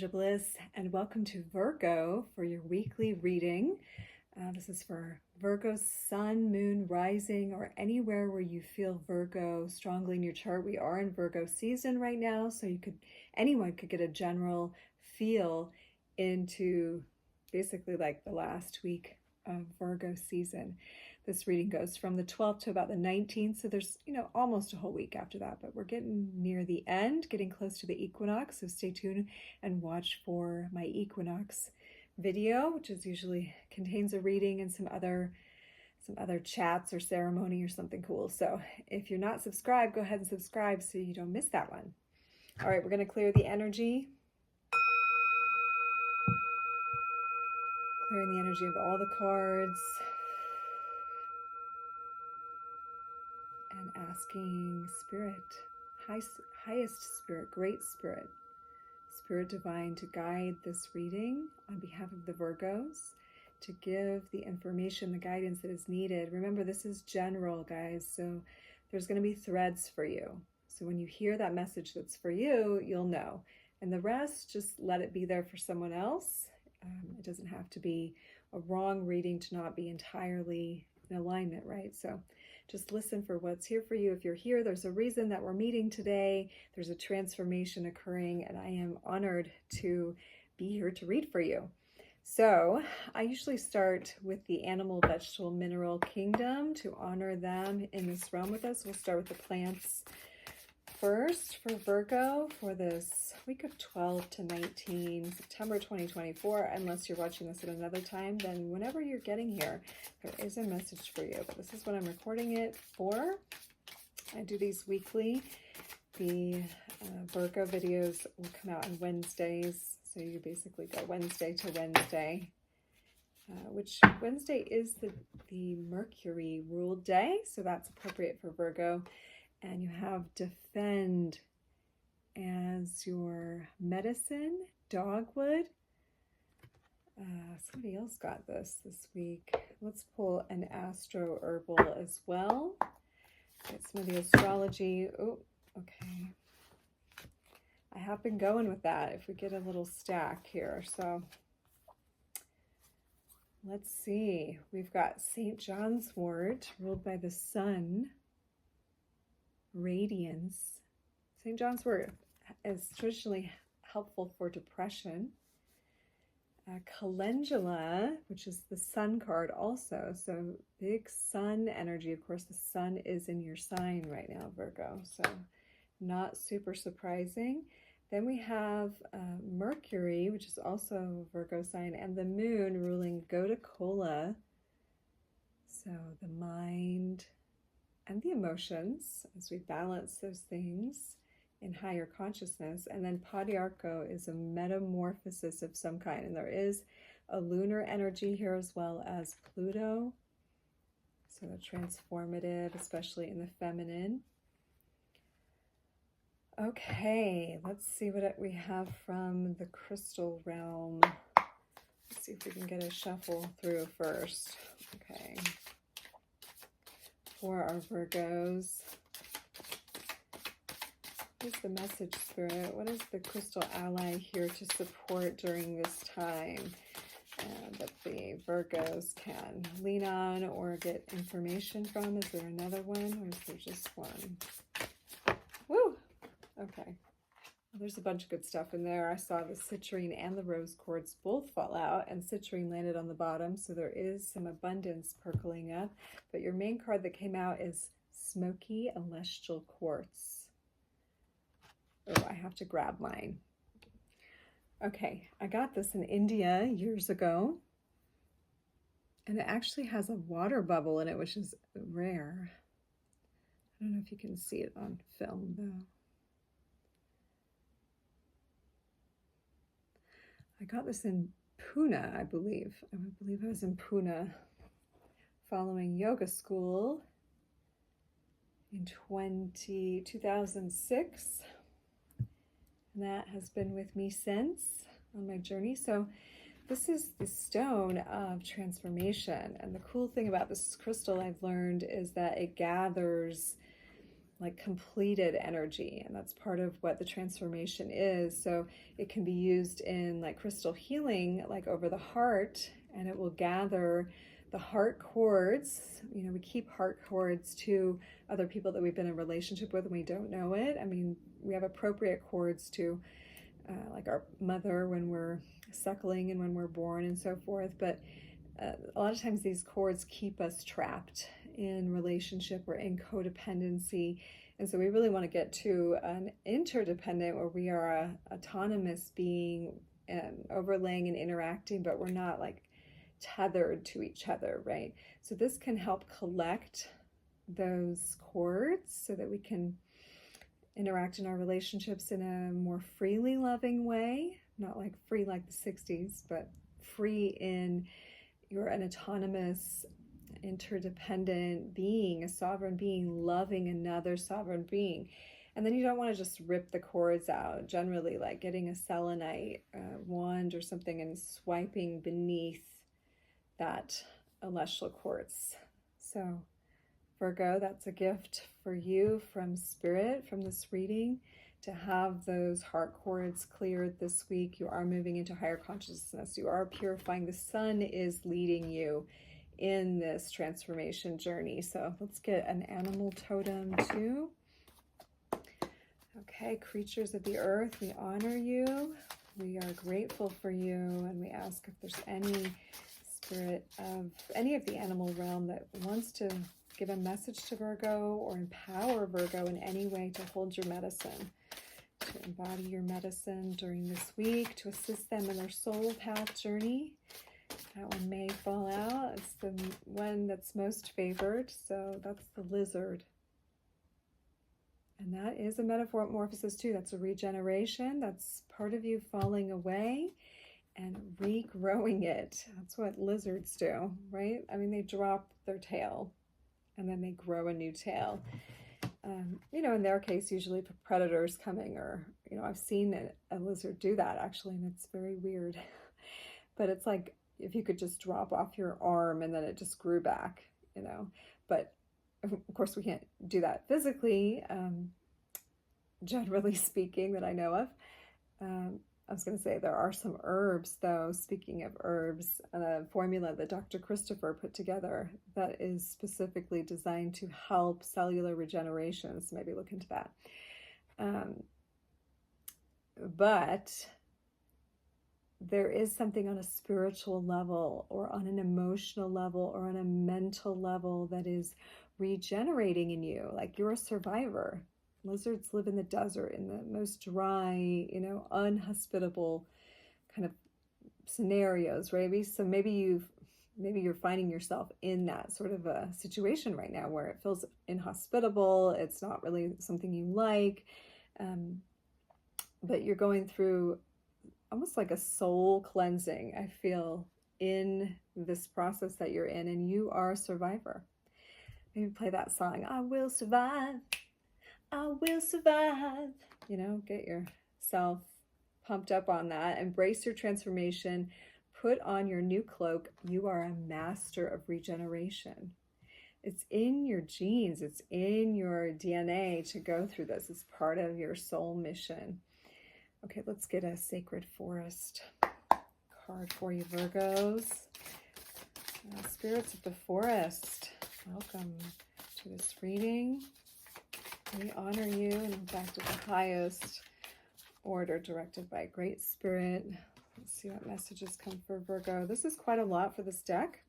Asia Bliss, and welcome to Virgo for your weekly reading. This is for Virgo sun, moon, rising, or anywhere where you feel Virgo strongly in your chart. We are in Virgo season right now, so anyone could get a general feel into basically like the last week of Virgo season. This reading goes from the 12th to about the 19th, so there's, almost a whole week after that, but we're getting near the end, getting close to the equinox, so stay tuned and watch for my equinox video, which is usually contains a reading and some other chats or ceremony or something cool. So if you're not subscribed, go ahead and subscribe so you don't miss that one. All right, we're going to clear the energy. Clearing the energy of all the cards. And asking Spirit, highest Spirit, Great Spirit, Spirit Divine to guide this reading on behalf of the Virgos, to give the information, the guidance that is needed. Remember, this is general, guys, so there's going to be threads for you. So when you hear that message that's for you, you'll know. And the rest, just let it be there for someone else. It doesn't have to be a wrong reading to not be entirely in alignment, right? So just listen for what's here for you. If you're here, there's a reason that we're meeting today. There's a transformation occurring, and I am honored to be here to read for you. So I usually start with the animal, vegetable, mineral kingdom to honor them in this realm with us. We'll start with the plants first for Virgo for this week of 12 to 19 September 2024. Unless you're watching this at another time, then whenever you're getting here, there is a message for you. But this is what I'm recording it for. I do these weekly. The Virgo videos will come out on Wednesdays, so you basically go Wednesday to Wednesday, which Wednesday is the Mercury ruled day, so that's appropriate for Virgo. And you have defend as your medicine, dogwood. Somebody else got this week. Let's pull an astro herbal as well. Get some of the astrology. Oh, okay. I have been going with that if we get a little stack here. So let's see. We've got St. John's wort, ruled by the sun. Radiance. St. John's wort is traditionally helpful for depression. Calendula, which is the sun card also. So big sun energy. Of course, the sun is in your sign right now, Virgo. So not super surprising. Then we have Mercury, which is also a Virgo sign, and the moon ruling Godakola. So the mind and the emotions as we balance those things in higher consciousness. And then Padiarco is a metamorphosis of some kind, and there is a lunar energy here as well as Pluto, so transformative, especially in the feminine. Okay, let's see what we have from the crystal realm. Let's see if we can get a shuffle through first. Okay, for our Virgos, what is the message, Spirit? What is the crystal ally here to support during this time that the Virgos can lean on or get information from? Is there another one, or is there just one? Woo! Okay. Well, there's a bunch of good stuff in there. I saw the citrine and the rose quartz both fall out, and citrine landed on the bottom, so there is some abundance percolating up. But your main card that came out is smoky celestial quartz. Oh, I have to grab mine. Okay, I got this in India years ago, and it actually has a water bubble in it, which is rare. I don't know if you can see it on film, though. I got this in Pune, I believe. I believe I was in Pune following yoga school in 2006. And that has been with me since on my journey. So this is the stone of transformation. And the cool thing about this crystal I've learned is that it gathers like completed energy, and that's part of what the transformation is. So it can be used in like crystal healing, like over the heart, and it will gather the heart cords. You know, we keep heart cords to other people that we've been in a relationship with and we don't know it. I mean, we have appropriate cords to like our mother when we're suckling and when we're born and so forth. But a lot of times these cords keep us trapped in relationship or in codependency. And so we really want to get to an interdependent where we are a autonomous being and overlaying and interacting, but we're not like tethered to each other, right? So this can help collect those cords so that we can interact in our relationships in a more freely loving way, not like free like the 60s, but free in you're an autonomous, interdependent being, a sovereign being, loving another sovereign being. And then you don't want to just rip the cords out, generally like getting a selenite wand or something and swiping beneath that celestial quartz. So Virgo, that's a gift for you from Spirit, from this reading, to have those heart cords cleared this week. You are moving into higher consciousness. You are purifying. The sun is leading you in this transformation journey. So let's get an animal totem too. Okay, creatures of the earth, we honor you. We are grateful for you, and we ask if there's any spirit of any of the animal realm that wants to give a message to Virgo or empower Virgo in any way to hold your medicine, to embody your medicine during this week, to assist them in their soul path journey. That one may fall out. It's the one that's most favored, so that's the lizard. And that is a metamorphosis too. That's a regeneration. That's part of you falling away and regrowing it. That's what lizards do, right? I mean, they drop their tail and then they grow a new tail. You know, in their case, usually predators coming, or, you know, I've seen a lizard do that actually, and it's very weird. But it's like if you could just drop off your arm and then it just grew back, you know. But of course, we can't do that physically, generally speaking, that I know of. I was going to say there are some herbs, though, speaking of herbs, a formula that Dr. Christopher put together that is specifically designed to help cellular regeneration. So maybe look into that. But there is something on a spiritual level or on an emotional level or on a mental level that is regenerating in you. Like you're a survivor. Lizards live in the desert, in the most dry, you know, unhospitable kind of scenarios, right? So maybe you're finding yourself in that sort of a situation right now where it feels inhospitable. It's not really something you like, but you're going through almost like a soul cleansing, I feel, in this process that you're in, and you are a survivor. Maybe play that song, I will survive. I will survive. You know, get yourself pumped up on that. Embrace your transformation. Put on your new cloak. You are a master of regeneration. It's in your genes. It's in your DNA to go through this. It's part of your soul mission. Okay, let's get a sacred forest card for you, Virgos. Spirits of the forest, welcome to this reading. We honor you, and in fact, at the highest order, directed by Great Spirit. Let's see what messages come for Virgo. This is quite a lot for this deck.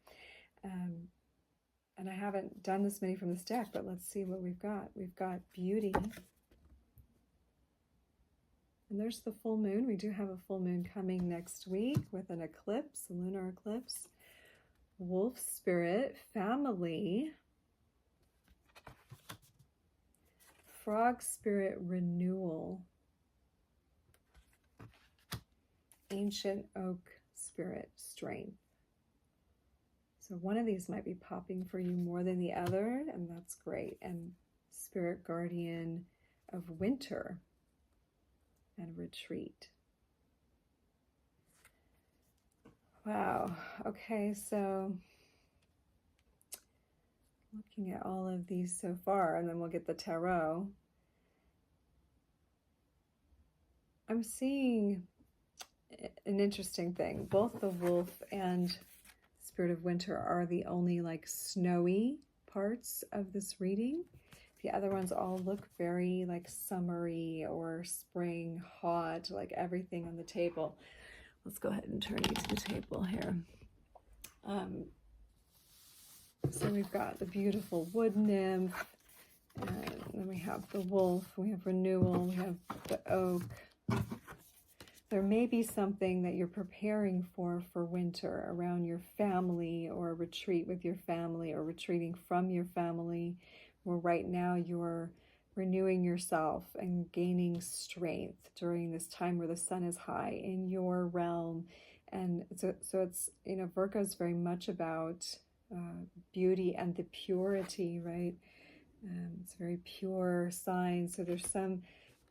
And I haven't done this many from this deck, but let's see what we've got. We've got beauty. And there's the full moon. We do have a full moon coming next week with an eclipse, a lunar eclipse. Wolf spirit, family. Frog spirit, renewal. Ancient oak spirit, strength. So one of these might be popping for you more than the other, and that's great. And spirit guardian of winter and retreat. Wow. Okay, so Looking at all of these so far, and then we'll get the tarot. I'm seeing an interesting thing. Both the wolf and Spirit of Winter are the only like snowy parts of this reading. The other ones all look very like summery or spring, hot, like everything on the table. Let's go ahead and turn you to the table here. So we've got the beautiful wood nymph, and then we have the wolf, we have renewal, we have the oak. There may be something that you're preparing for winter around your family, or a retreat with your family, or retreating from your family, where right now you're renewing yourself and gaining strength during this time where the sun is high in your realm. And so it's, you know, Virgo is very much about beauty and the purity, right? It's a very pure sign. So there's some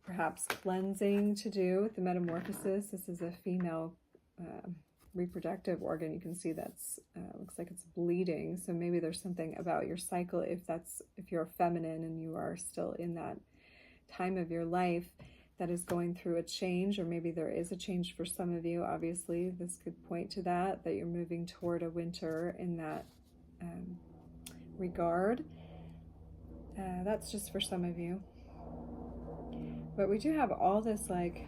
perhaps cleansing to do with the metamorphosis. This is a female reproductive organ. You can see that's looks like it's bleeding. So maybe there's something about your cycle, if you're feminine and you are still in that time of your life that is going through a change, or maybe there is a change for some of you. Obviously, this could point to that you're moving toward a winter in that regard. That's just for some of you. But we do have all this, like,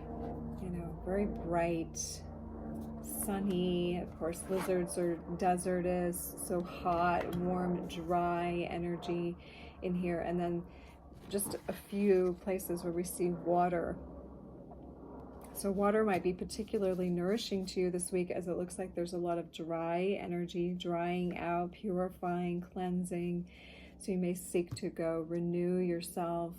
you know, very bright, sunny, of course, lizards or desert is so hot, warm, dry energy in here. And then just a few places where we see water. So water might be particularly nourishing to you this week, as it looks like there's a lot of dry energy, drying out, purifying, cleansing. So you may seek to go renew yourself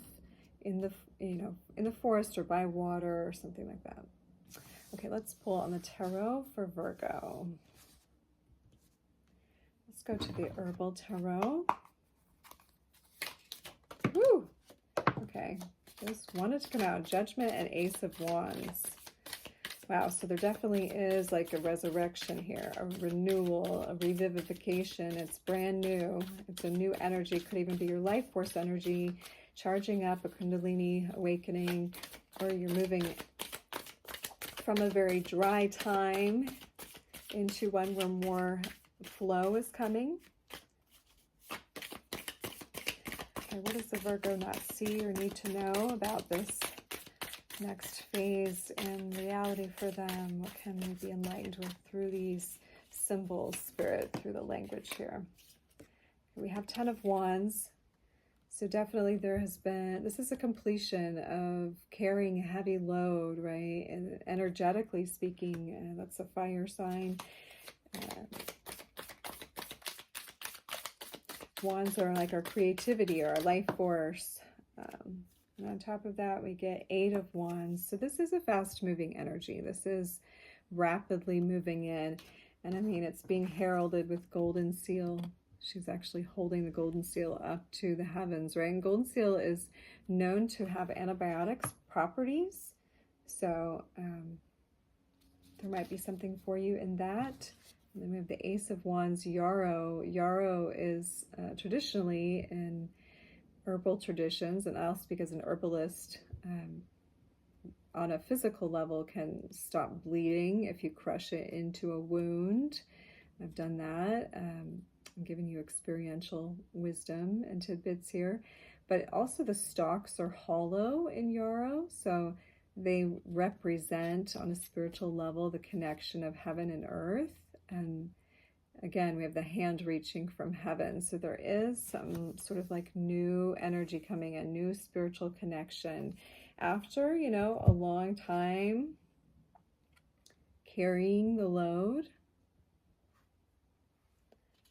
in the, you know, in the forest or by water or something like that. Okay, let's pull on the tarot for Virgo. Let's go to the Herbal Tarot. Woo! Okay, this wanted to come out, Judgment and Ace of Wands. Wow, so there definitely is like a resurrection here, a renewal, a revivification. It's brand new. It's a new energy. It could even be your life force energy, charging up, a Kundalini awakening, or you're moving from a very dry time into one where more flow is coming. Okay, what does the Virgo not see or need to know about this next phase in reality for them? What can we be enlightened with through these symbols, Spirit, through the language here? We have 10 of Wands. So definitely there has been, this is a completion of carrying a heavy load, right? And energetically speaking, that's a fire sign. Wands are like our creativity or our life force. And on top of that, we get 8 of Wands. So this is a fast-moving energy. This is rapidly moving in. And I mean, it's being heralded with golden seal. She's actually holding the golden seal up to the heavens, right? And golden seal is known to have antibiotics properties. So there might be something for you in that. And then we have the Ace of Wands, Yarrow. Yarrow is traditionally in herbal traditions, and I'll speak as an herbalist, on a physical level can stop bleeding if you crush it into a wound. I've done that. I'm giving you experiential wisdom and tidbits here. But also the stalks are hollow in Yarrow, so they represent on a spiritual level the connection of heaven and earth. And again, we have the hand reaching from heaven. So there is some sort of like new energy coming, a new spiritual connection after, you know, a long time carrying the load.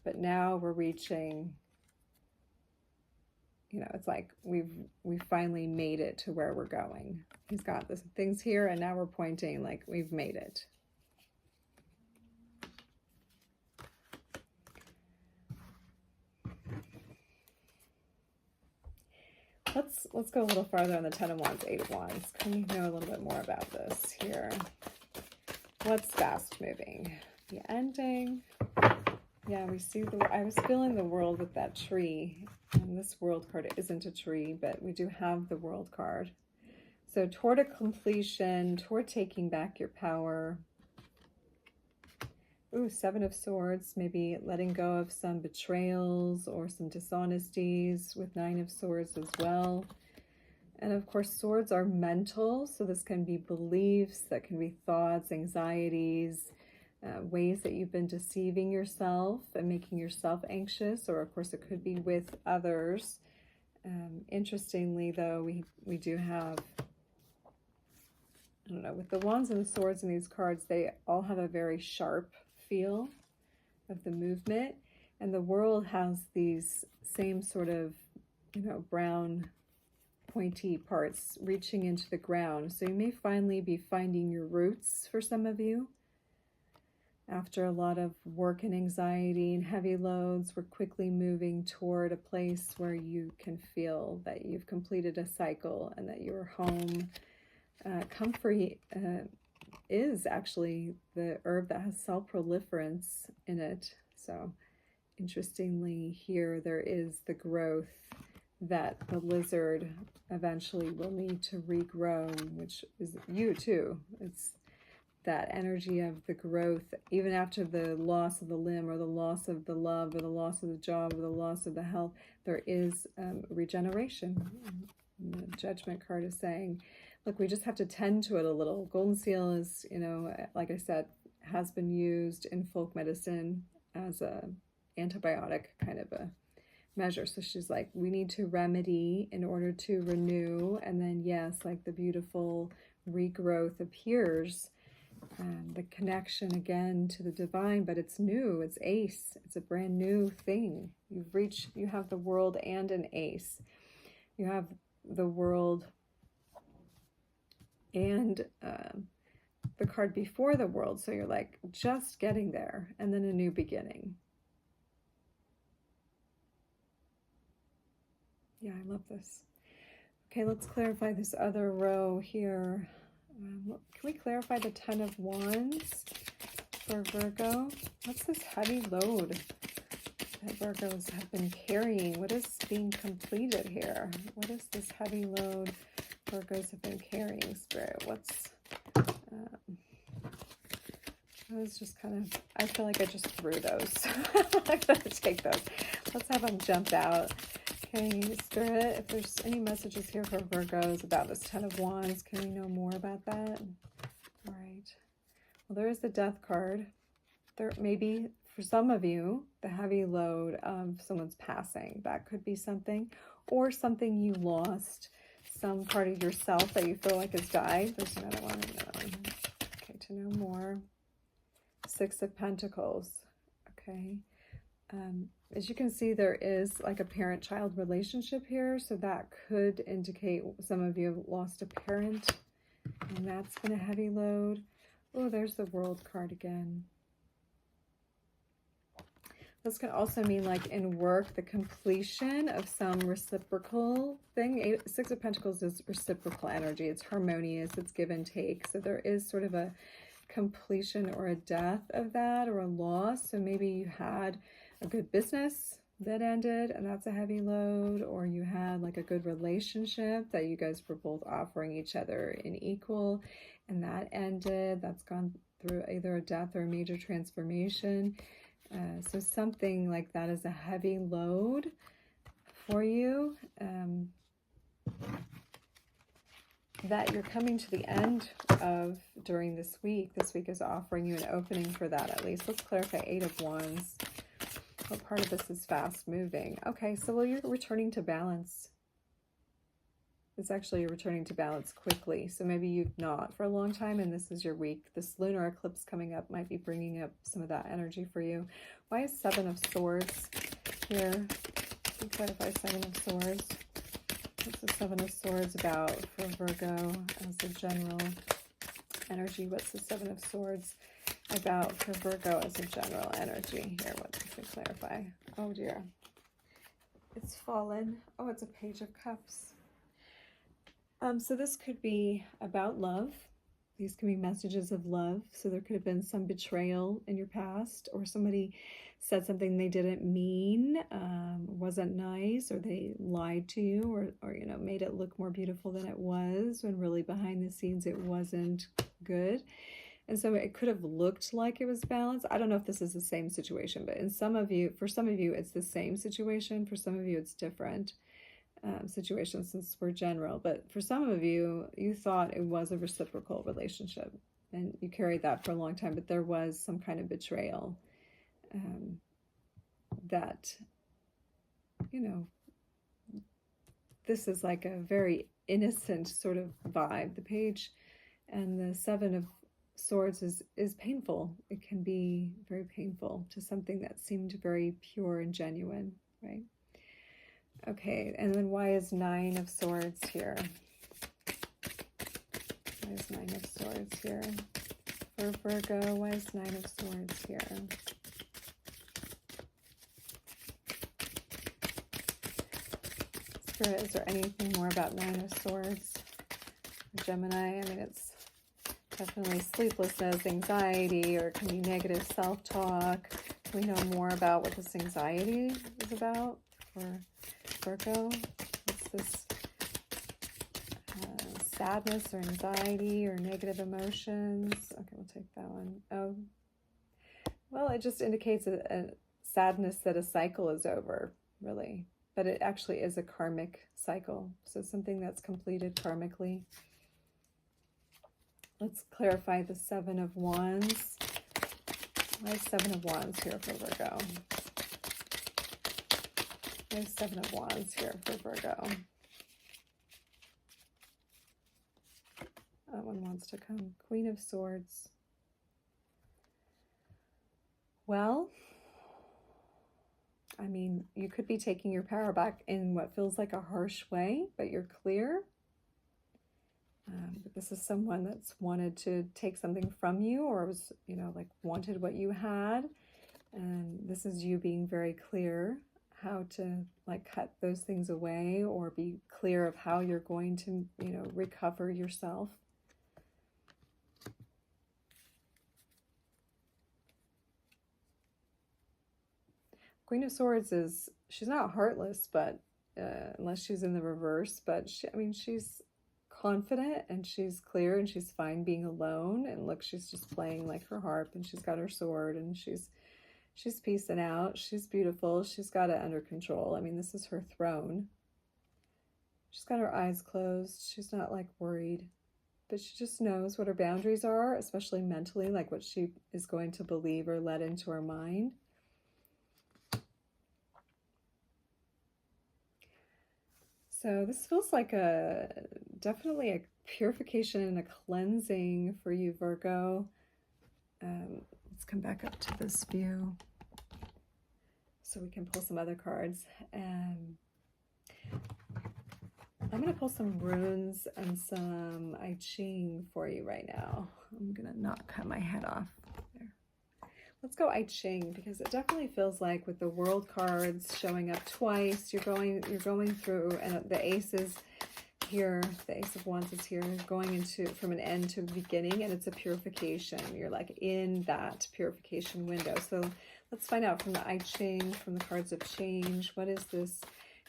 But now we're reaching, you know, it's like we've finally made it to where we're going. He's got the things here, and now we're pointing like we've made it. Let's go a little farther on the 10 of Wands, 8 of Wands. Can we know a little bit more about this here? What's fast moving? The ending. Yeah, we see I was feeling the world with that tree. And this world card isn't a tree, but we do have the world card. So toward a completion, toward taking back your power. Ooh, Seven of Swords, maybe letting go of some betrayals or some dishonesties with Nine of Swords as well. And of course, swords are mental, so this can be beliefs, that can be thoughts, anxieties, ways that you've been deceiving yourself and making yourself anxious, or of course it could be with others. Interestingly, though, we do have, I don't know, with the Wands and the Swords in these cards, they all have a very sharp feel of the movement, and the world has these same sort of, brown pointy parts reaching into the ground. So you may finally be finding your roots for some of you. After a lot of work and anxiety and heavy loads, we're quickly moving toward a place where you can feel that you've completed a cycle and that you're home. Comfrey is actually the herb that has cell proliferance in it. So interestingly here, there is the growth that the lizard eventually will need to regrow, which is you too. It's that energy of the growth, even after the loss of the limb or the loss of the love or the loss of the job or the loss of the health, there is regeneration. And the Judgment card is saying, look, we just have to tend to it a little. Golden seal is, like I said, has been used in folk medicine as a antibiotic kind of a measure. So she's like, we need to remedy in order to renew. And then, yes, like the beautiful regrowth appears, the connection again to the divine, but it's new, it's ace, it's a brand new thing. You have the world and an ace. You have the world and the card before the world. So you're like just getting there, and then a new beginning. Yeah, I love this. Okay, let's clarify this other row here. Can we clarify the Ten of Wands for Virgo? What's this heavy load that Virgos have been carrying? What is being completed here? What is this heavy load Virgos have been carrying, Spirit? I was just kind of, I feel like I just threw those. I'm going to take those. Let's have them jump out. Okay, Spirit, if there's any messages here for Virgos about this Ten of Wands, can we know more about that? All right. Well, there is the Death card. There may be, for some of you, the heavy load of someone's passing. That could be something, or something you lost, some part of yourself that you feel like has died. There's another one. Okay, to know more. Six of Pentacles. Okay. As you can see, there is like a parent-child relationship here, so that could indicate some of you have lost a parent, and that's been a heavy load. Oh, there's the World card again. This can also mean, like in work, the completion of some reciprocal thing. Six of Pentacles is reciprocal energy. It's harmonious, it's give and take. So there is sort of a completion or a death of that, or a loss. So maybe you had a good business that ended, and that's a heavy load, or you had like a good relationship that you guys were both offering each other in equal, and that ended. That's gone through either a death or a major transformation. So something like that is a heavy load for you, that you're coming to the end of during this week. This week is offering you an opening for that, at least. Let's clarify. Eight of Wands. What part of this is fast moving? Okay, so you're returning to balance. It's actually you're returning to balance quickly. So maybe you've not for a long time, and this is your week. This lunar eclipse coming up might be bringing up some of that energy for you. Why is Seven of Swords here? Let's clarify Seven of Swords. What's the Seven of Swords about for Virgo as a general energy? What's the Seven of Swords about for Virgo as a general energy? Here, what can we clarify? Oh dear. It's fallen. Oh, it's a Page of Cups. So this could be about love. These can be messages of love. So there could have been some betrayal in your past, or somebody said something they didn't mean, wasn't nice, or they lied to you, or you know, made it look more beautiful than it was, when really behind the scenes it wasn't good. And so it could have looked like it was balanced. I don't know if this is the same situation, but for some of you, it's the same situation. For some of you, it's different situations, since we're general. But for some of you, you thought it was a reciprocal relationship, and you carried that for a long time, but there was some kind of betrayal that, you know, this is like a very innocent sort of vibe. The Page and the Seven of Swords is painful. It can be very painful to something that seemed very pure and genuine, right? Okay, and then why is Nine of Swords here? Why is Nine of Swords here? For Virgo, why is Nine of Swords here? Spirit, is there anything more about Nine of Swords? Gemini, I mean, it's definitely sleeplessness, anxiety, or it can be negative self-talk. Can we know more about what this anxiety is about for Virgo? What's this sadness or anxiety or negative emotions? Okay, we'll take that one. Oh, well, it just indicates a sadness that a cycle is over, really. But it actually is a karmic cycle. So something that's completed karmically. Let's clarify the Seven of Wands. Why is Seven of Wands here for Virgo? Why is Seven of Wands here for Virgo? That one wants to come. Queen of Swords. Well, I mean, you could be taking your power back in what feels like a harsh way, but you're clear. But this is someone that's wanted to take something from you, or was, you know, like wanted what you had. And this is you being very clear how to like cut those things away, or be clear of how you're going to, you know, recover yourself. Queen of Swords is, she's not heartless, but unless she's in the reverse, but she, I mean, she's confident and she's clear and she's fine being alone. And look, she's just playing like her harp, and she's got her sword, and she's peacing out. She's beautiful. She's got it under control. I mean, this is her throne. She's got her eyes closed. She's not like worried, but she just knows what her boundaries are, especially mentally, like what she is going to believe or let into her mind. So this feels like definitely a purification and a cleansing for you, Virgo. Let's come back up to this view so we can pull some other cards. I'm going to pull some runes and some I-Ching for you right now. I'm going to not cut my head off. There. Let's go I-Ching, because it definitely feels like with the World cards showing up twice, you're going through, and the aces here, the Ace of Wands is here, going into from an end to a beginning, and it's a purification. You're like in that purification window. So let's find out from the I-Ching, from the cards of change, what is this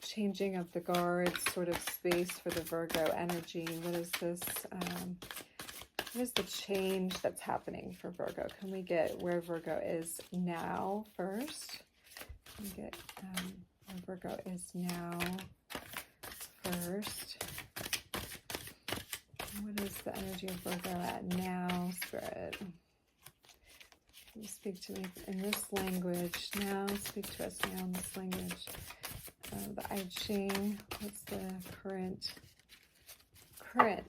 changing of the guards sort of space for the Virgo energy? What is this? What is the change that's happening for Virgo? Can we get where Virgo is now first? Can we get where Virgo is now first? What is the energy of Virgo at now, Spirit? Can you speak to me in this language now? Speak to us now in this language. The I-Ching, what's the current,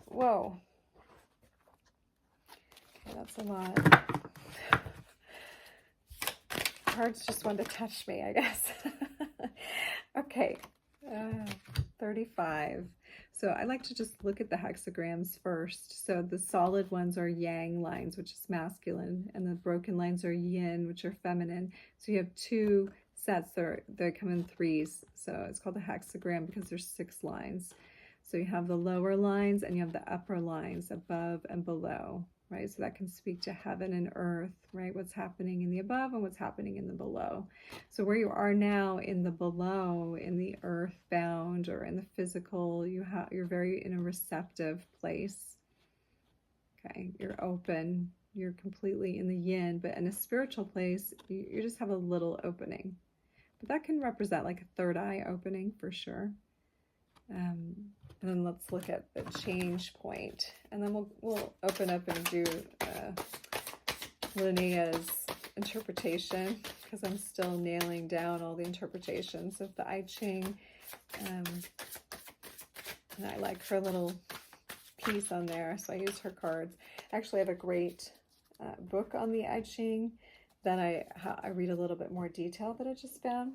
whoa. Okay, that's a lot. Cards just want to touch me, I guess. Okay, 35. So I like to just look at the hexagrams first. So the solid ones are yang lines, which is masculine, and the broken lines are yin, which are feminine. So you have two sets that come in threes. So it's called a hexagram because there's 6 lines. So you have the lower lines and you have the upper lines above and below, right? So that can speak to heaven and earth, right? What's happening in the above and what's happening in the below. So where you are now in the below, in the earthbound or in the physical, you're very in a receptive place. Okay, you're open, you're completely in the yin, but in a spiritual place, you just have a little opening. But that can represent like a third eye opening for sure. And then let's look at the change point, and then we'll open up and do Linnea's interpretation, because I'm still nailing down all the interpretations of the I-Ching. And I like her little piece on there, so I use her cards. Actually, I have a great book on the I-Ching that I read a little bit more detail that I just found.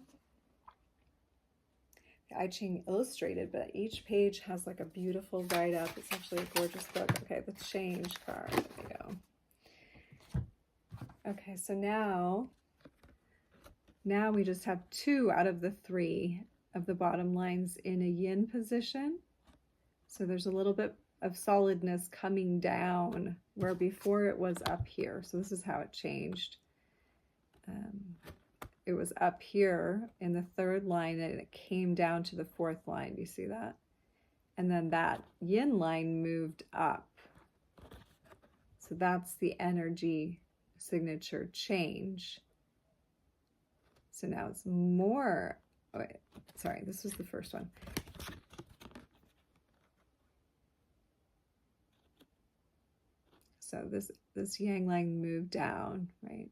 I-Ching illustrated, but each page has like a beautiful write-up. It's actually a gorgeous book. Okay, the change card. There we go. Okay, so now we just have 2 out of the 3 of the bottom lines in a yin position. So there's a little bit of solidness coming down where before it was up here. So this is how it changed. It was up here in the 3rd line and it came down to the 4th line. Do you see that? And then that yin line moved up. So that's the energy signature change. So now it's more, oh wait, sorry, this was the first one. So this yang line moved down, right?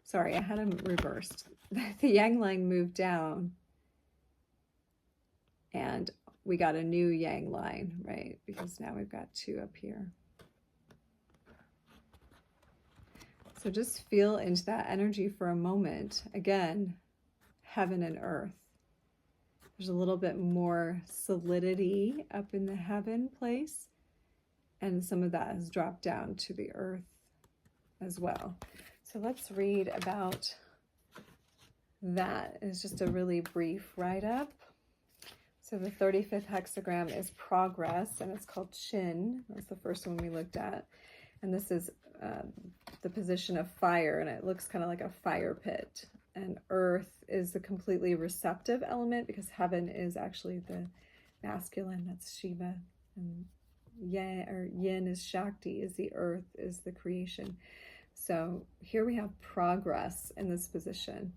Sorry, I had them reversed. The yang line moved down and we got a new yang line, right? Because now we've got 2 up here. So just feel into that energy for a moment. Again, heaven and earth. There's a little bit more solidity up in the heaven place, and some of that has dropped down to the earth as well. So let's read about that. It's just a really brief write-up. So the 35th hexagram is progress, and it's called Chin. That's the first one we looked at. And this is the position of fire, and it looks kind of like a fire pit. And earth is the completely receptive element, because heaven is actually the masculine, that's Shiva. And yin is Shakti, is the earth, is the creation. So here we have progress in this position,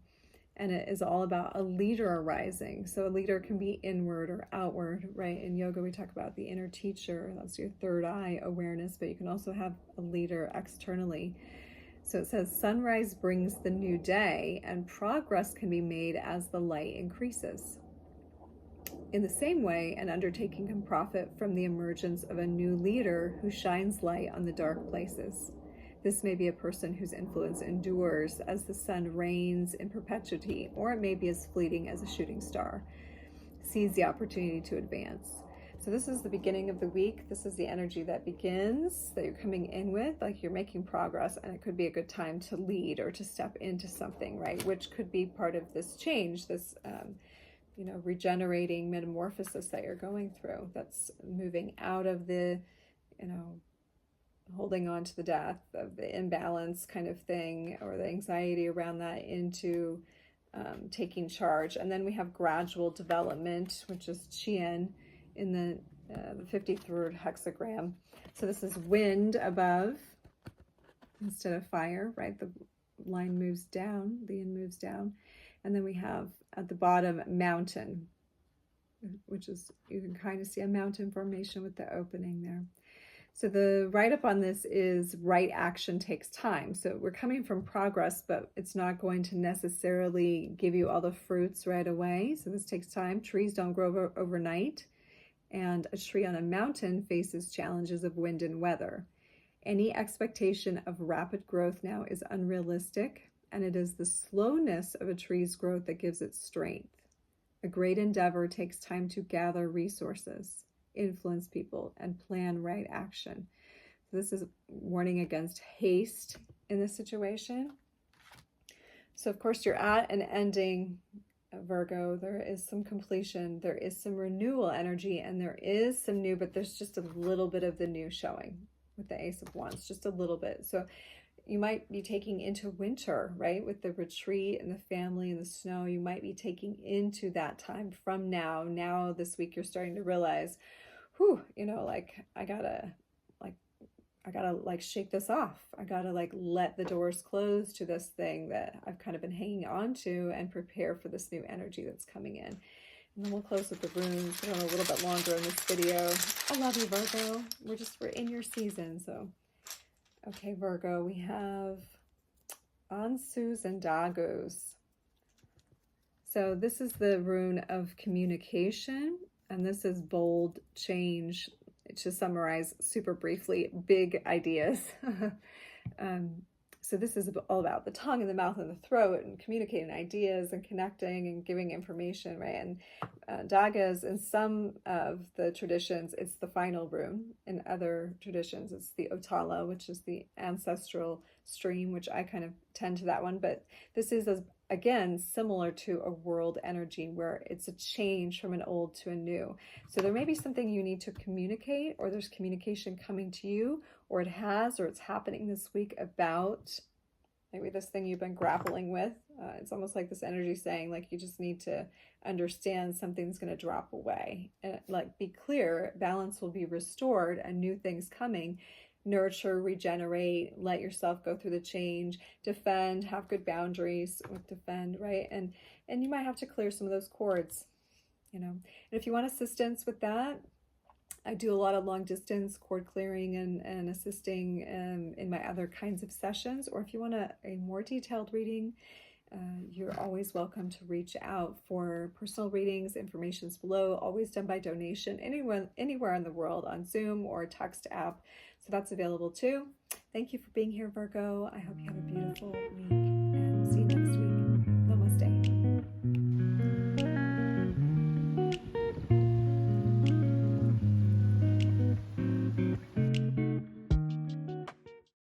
and it is all about a leader arising. So a leader can be inward or outward, right? In yoga, we talk about the inner teacher. That's your 3rd eye awareness, but you can also have a leader externally. So it says, sunrise brings the new day, and progress can be made as the light increases. In the same way, an undertaking can profit from the emergence of a new leader who shines light on the dark places. This may be a person whose influence endures as the sun reigns in perpetuity, or it may be as fleeting as a shooting star. Seize the opportunity to advance. So this is the beginning of the week. This is the energy that begins, that you're coming in with, like you're making progress, and it could be a good time to lead or to step into something, right? Which could be part of this change, this regenerating metamorphosis that you're going through. That's moving out of the, holding on to the death, of the imbalance kind of thing, or the anxiety around that, into taking charge. And then we have gradual development, which is Qian in the 53rd hexagram. So this is wind above instead of fire, right? The line moves down, the yin moves down. And then we have at the bottom mountain, which is, you can kind of see a mountain formation with the opening there. So the write-up on this is right action takes time. So we're coming from progress, but it's not going to necessarily give you all the fruits right away. So this takes time. Trees don't grow overnight. And a tree on a mountain faces challenges of wind and weather. Any expectation of rapid growth now is unrealistic, and it is the slowness of a tree's growth that gives it strength. A great endeavor takes time to gather resources, influence people, and plan right action. So this is warning against haste in this situation. So of course you're at an ending Virgo, there is some completion, there is some renewal energy, and there is some new, but there's just a little bit of the new showing with the Ace of Wands, just a little bit. So you might be taking into winter, right? With the retreat and the family and the snow, you might be taking into that time from now. Now this week you're starting to realize, whew, you know, like I gotta shake this off. I gotta like let the doors close to this thing that I've kind of been hanging on to and prepare for this new energy that's coming in. And then we'll close with the runes. We're going a little bit longer in this video. I love you, Virgo. We're in your season. So, okay, Virgo, we have Ansus and Dagus. So this is the rune of communication, and this is bold change. To summarize super briefly, big ideas. So this is all about the tongue and the mouth and the throat and communicating ideas and connecting and giving information, right? And Dagas, in some of the traditions, it's the final rune. In other traditions, it's the Otala, which is the ancestral stream, which I kind of tend to that one. But this is, again, similar to a world energy where it's a change from an old to a new. So there may be something you need to communicate, or there's communication coming to you, or it has, or it's happening this week about maybe this thing you've been grappling with. It's almost like this energy saying, like, you just need to understand something's going to drop away. And like, be clear, balance will be restored and new things coming. Nurture, regenerate, let yourself go through the change, defend, have good boundaries with defend, right? And you might have to clear some of those cords, you know. And if you want assistance with that, I do a lot of long distance cord clearing and assisting in my other kinds of sessions. Or if you want a more detailed reading, you're always welcome to reach out for personal readings. Information's below, always done by donation, anywhere in the world, on Zoom or text app. So that's available too. Thank you for being here, Virgo. I hope you have a beautiful week.